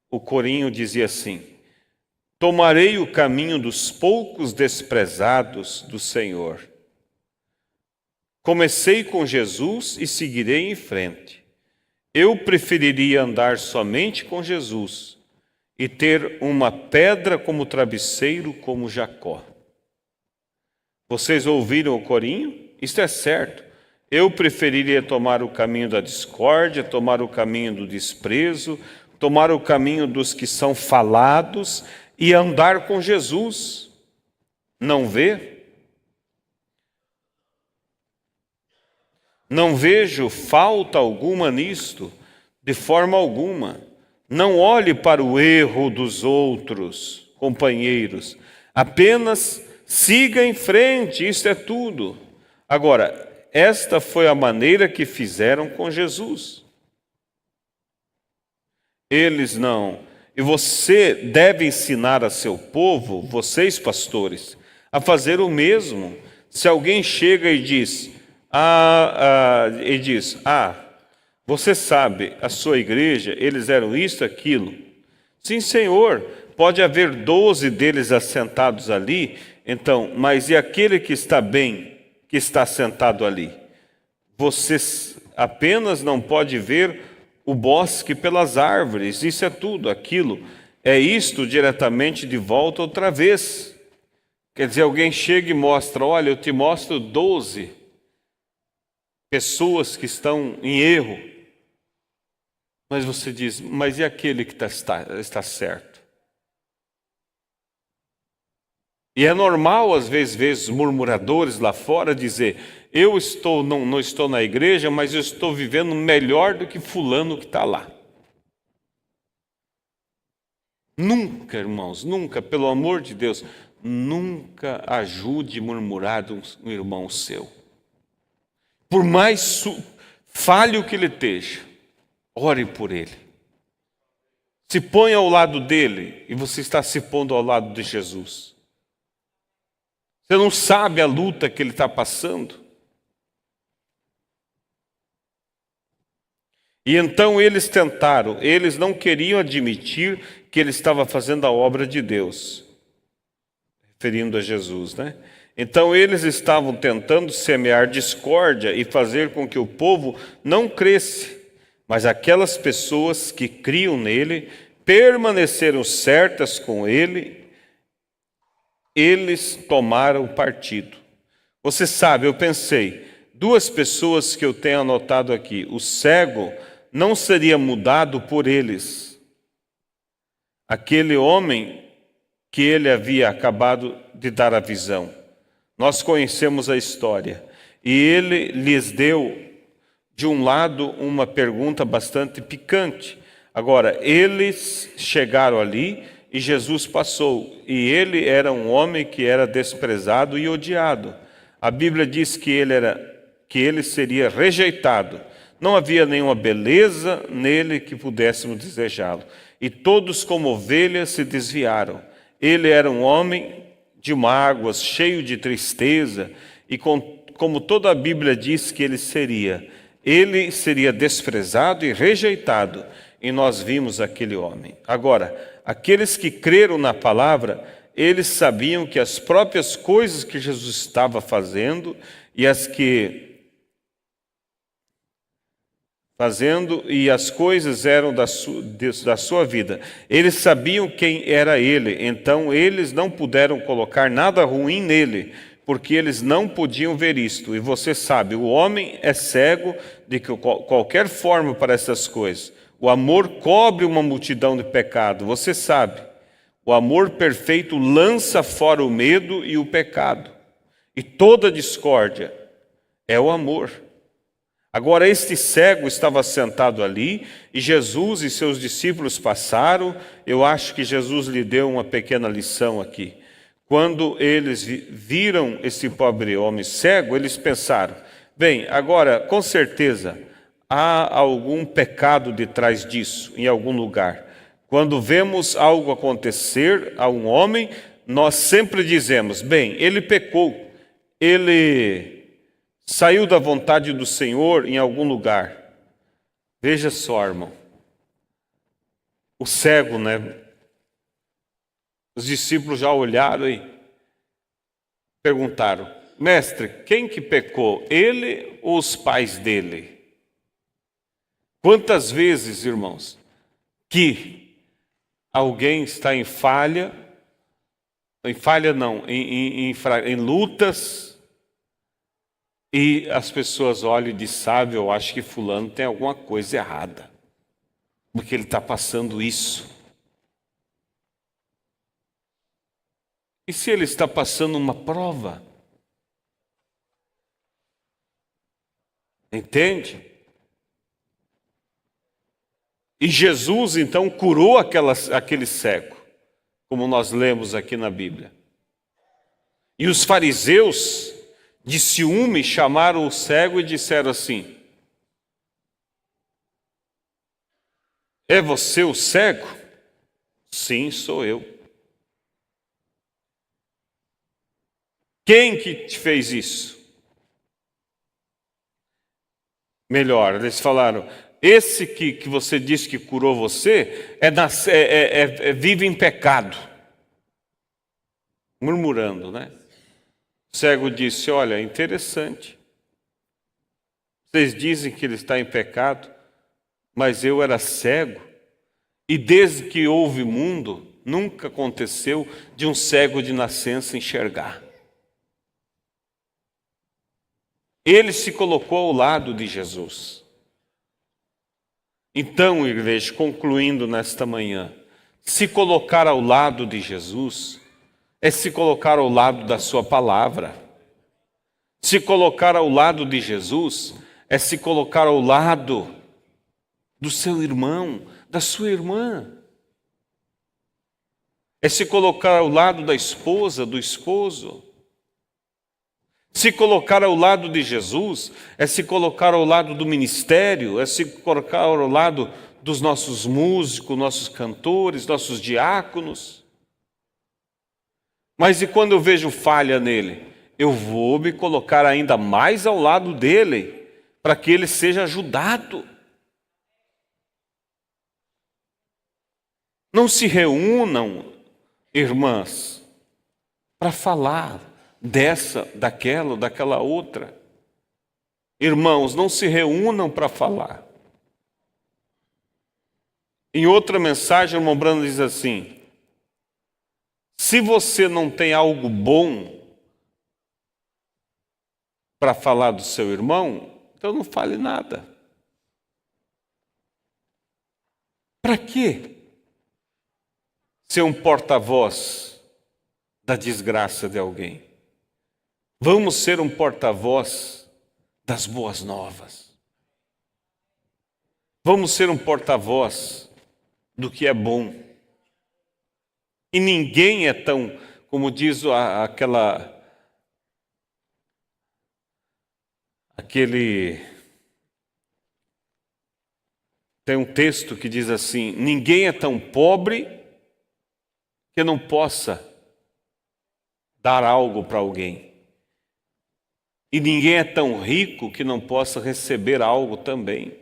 O corinho dizia assim: tomarei o caminho dos poucos desprezados do Senhor. Comecei com Jesus e seguirei em frente. Eu preferiria andar somente com Jesus e ter uma pedra como travesseiro, como Jacó. Vocês ouviram o corinho? Isto é certo. Eu preferiria tomar o caminho da discórdia, tomar o caminho do desprezo, tomar o caminho dos que são falados e andar com Jesus. Não vê? Não vejo falta alguma nisto, de forma alguma. Não olhe para o erro dos outros companheiros, apenas siga em frente, isso é tudo. Agora, esta foi a maneira que fizeram com Jesus. Eles não. E você deve ensinar a seu povo, vocês pastores, a fazer o mesmo. Se alguém chega e diz: você sabe, a sua igreja, eles eram isso, aquilo. Sim, Senhor, pode haver 12 deles assentados ali, então, mas e aquele que está bem, que está sentado ali? Você apenas não pode ver o bosque pelas árvores, isso é tudo, aquilo. É isto diretamente de volta outra vez. Quer dizer, alguém chega e mostra: olha, eu te mostro 12 pessoas que estão em erro. Mas você diz: mas e aquele que está certo? E é normal, às vezes, murmuradores lá fora dizer: eu não estou na igreja, mas eu estou vivendo melhor do que fulano que está lá. Nunca, irmãos, nunca, pelo amor de Deus, nunca ajude murmurado um irmão seu. Por mais falho que ele esteja, ore por ele. Se ponha ao lado dele e você está se pondo ao lado de Jesus. Você não sabe a luta que ele está passando. E então eles tentaram, eles não queriam admitir que ele estava fazendo a obra de Deus, referindo a Jesus, né? Então eles estavam tentando semear discórdia e fazer com que o povo não cresce, mas aquelas pessoas que criam nele, permaneceram certas com ele, eles tomaram partido. Você sabe, eu pensei, 2 pessoas que eu tenho anotado aqui: o cego não seria mudado por eles. Aquele homem que ele havia acabado de dar a visão. Nós conhecemos a história. E ele lhes deu, de um lado, uma pergunta bastante picante. Agora, eles chegaram ali e Jesus passou. E ele era um homem que era desprezado e odiado. A Bíblia diz que ele seria rejeitado. Não havia nenhuma beleza nele que pudéssemos desejá-lo. E todos como ovelhas se desviaram. Ele era um homem de mágoas, cheio de tristeza, e como toda a Bíblia diz que ele seria desprezado e rejeitado, e nós vimos aquele homem. Agora, aqueles que creram na palavra, eles sabiam que as próprias coisas que Jesus estava fazendo e as coisas eram da sua vida. Eles sabiam quem era ele, então eles não puderam colocar nada ruim nele, porque eles não podiam ver isto. E você sabe, o homem é cego de qualquer forma para essas coisas. O amor cobre uma multidão de pecados, você sabe. O amor perfeito lança fora o medo e o pecado. E toda discórdia é o amor. Agora este cego estava sentado ali, e Jesus e seus discípulos passaram. Eu acho que Jesus lhe deu uma pequena lição aqui. Quando eles viram esse pobre homem cego, eles pensaram, bem, agora, com certeza, há algum pecado de trás disso, em algum lugar. Quando vemos algo acontecer a um homem, nós sempre dizemos, bem, ele pecou, ele saiu da vontade do Senhor em algum lugar. Veja só, irmão. O cego, né? Os discípulos já olharam e perguntaram, mestre, quem que pecou? Ele ou os pais dele? Quantas vezes, irmãos, que alguém está em lutas, e as pessoas olham e dizem, sabe, eu acho que fulano tem alguma coisa errada, porque ele está passando isso. E se ele está passando uma prova? Entende? E Jesus, então, curou aquele cego, como nós lemos aqui na Bíblia. E os fariseus, de ciúme, chamaram o cego e disseram assim, é você o cego? Sim, sou eu. Quem que te fez isso? Melhor, eles falaram, esse que você disse que curou você, vive em pecado. Murmurando, né? O cego disse, olha, interessante. Vocês dizem que ele está em pecado, mas eu era cego, e desde que houve mundo, nunca aconteceu de um cego de nascença enxergar. Ele se colocou ao lado de Jesus. Então, igreja, concluindo nesta manhã, se colocar ao lado de Jesus é se colocar ao lado da sua palavra. Se colocar ao lado de Jesus é se colocar ao lado do seu irmão, da sua irmã. É se colocar ao lado da esposa, do esposo. Se colocar ao lado de Jesus é se colocar ao lado do ministério, é se colocar ao lado dos nossos músicos, nossos cantores, nossos diáconos. Mas e quando eu vejo falha nele? Eu vou me colocar ainda mais ao lado dele, para que ele seja ajudado. Não se reúnam, irmãs, para falar dessa, daquela outra. Irmãos, não se reúnam para falar. Em outra mensagem, o irmão Brando diz assim, se você não tem algo bom para falar do seu irmão, então não fale nada. Para quê? Ser um porta-voz da desgraça de alguém. Vamos ser um porta-voz das boas novas. Vamos ser um porta-voz do que é bom. E ninguém é tão, como diz tem um texto que diz assim, ninguém é tão pobre que não possa dar algo para alguém. E ninguém é tão rico que não possa receber algo também.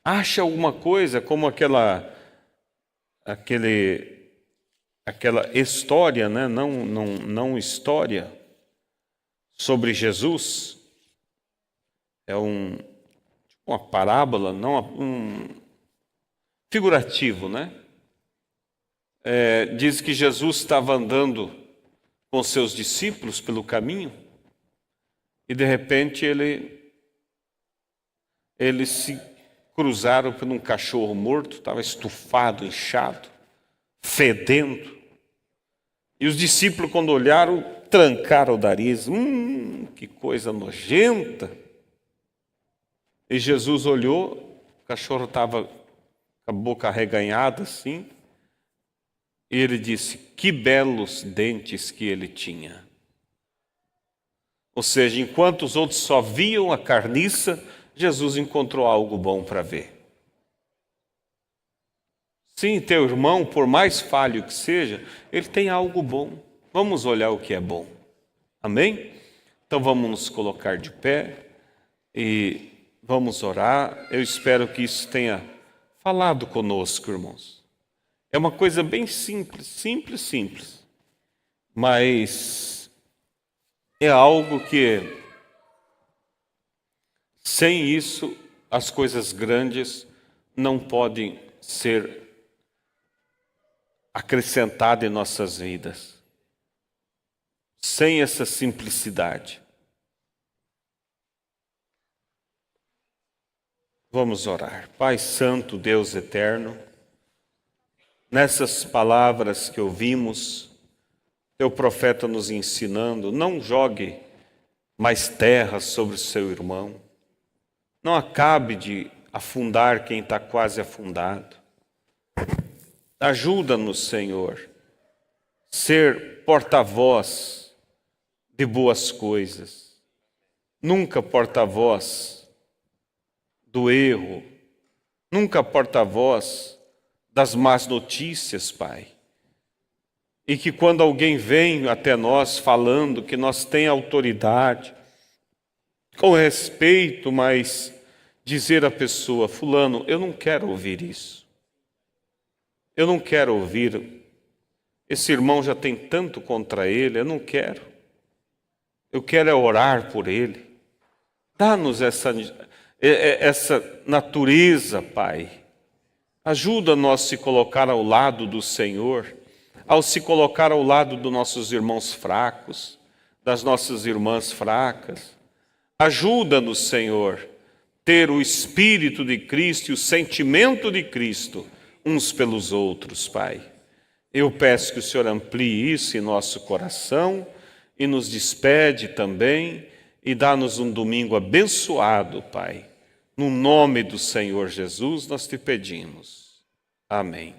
Acha alguma coisa como aquela aquela história, né? Não história, sobre Jesus. É uma parábola, não figurativo, né? Diz que Jesus estava andando com seus discípulos pelo caminho e de repente eles se cruzaram por um cachorro morto, estava estufado, inchado, fedendo. E os discípulos, quando olharam, trancaram o nariz. Que coisa nojenta! E Jesus olhou, o cachorro estava com a boca arreganhada assim, e ele disse: que belos dentes que ele tinha. Ou seja, enquanto os outros só viam a carniça, Jesus encontrou algo bom para ver. Sim, teu irmão, por mais falho que seja, ele tem algo bom. Vamos olhar o que é bom. Amém? Então vamos nos colocar de pé e vamos orar. Eu espero que isso tenha falado conosco, irmãos. É uma coisa bem simples, simples. Mas é algo que, sem isso, as coisas grandes não podem ser acrescentadas em nossas vidas. Sem essa simplicidade. Vamos orar. Pai Santo, Deus eterno, nessas palavras que ouvimos, teu profeta nos ensinando, não jogue mais terra sobre o seu irmão. Não acabe de afundar quem está quase afundado. Ajuda-nos, Senhor, ser porta-voz de boas coisas. Nunca porta-voz do erro. Nunca porta-voz das más notícias, Pai. E que quando alguém vem até nós falando que nós tem autoridade, com respeito, mas dizer à pessoa: fulano, eu não quero ouvir isso. Eu não quero ouvir. Esse irmão já tem tanto contra ele, eu não quero. Eu quero é orar por ele. Dá-nos essa natureza, Pai. Ajuda-nos a se colocar ao lado do Senhor, ao se colocar ao lado dos nossos irmãos fracos, das nossas irmãs fracas. Ajuda-nos, Senhor, ter o Espírito de Cristo e o sentimento de Cristo uns pelos outros, Pai. Eu peço que o Senhor amplie isso em nosso coração e nos despede também e dá-nos um domingo abençoado, Pai. No nome do Senhor Jesus nós te pedimos. Amém.